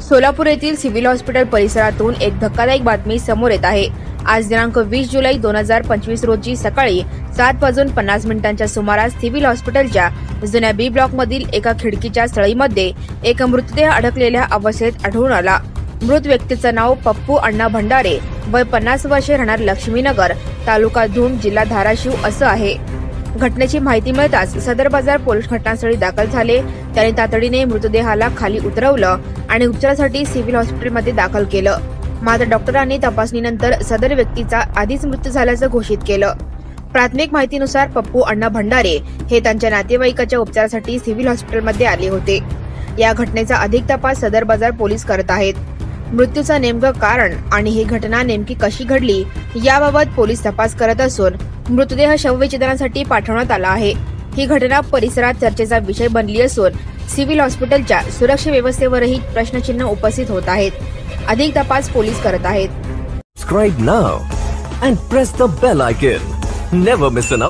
सोलापूर येथील civil hospital परिसरातून एक धक्कादायक बातमी समोर येत आहे। आज दिनांक 20 जुलै 2025 रोजी सकाळी 7:50 सुमारास सिव्हिल हॉस्पिटलच्या जुन्या बी ब्लॉक मधील एका खिडकीच्या सळईमध्ये एक मृतदेह अडकलेल्या अवस्थेत आढळून आला। मृत व्यक्तीचं नाव पप्पू अण्णा भंडारे, वय 50 वर्षे, राहणार लक्ष्मीनगर, तालुका धूम, जिल्हा धाराशिव असं आहे। घटनेची माहिती मिळताच सदर बाजार पोलीस घटनास्थळी दाखल झाले। त्यांनी तातडीने मृतदेहाला खाली उतरवलं आणि उपचारासाठी सिव्हिल हॉस्पिटलमध्ये दाखल केलं। मात्र डॉक्टरांनी तपासणीनंतर सदर व्यक्तीचा आधीच मृत्यू झाल्याचं घोषित केलं। प्राथमिक माहितीनुसार पप्पू अण्णा भंडारे हे त्यांच्या नातेवाईकाच्या उपचारासाठी सिव्हिल हॉस्पिटलमध्ये आले होते। या घटनेचा अधिक तपास सदर बाजार पोलीस करत आहेत। मृत्यूचं नेमकं कारण आणि ही घटना नेमकी कशी घडली याबाबत पोलीस तपास करत असून मृतदेह शवविच्छेदनासाठी पाठवण्यात आला आहे। ही घटना परिसरात चर्चेचा विषय बनली असून सिव्हिल हॉस्पिटलच्या सुरक्षा व्यवस्थेवरही प्रश्नचिन्ह उपस्थित होत आहेत। अधिक तपास पोलीस करत आहेत। Subscribe now and press the bell icon. Never miss an update.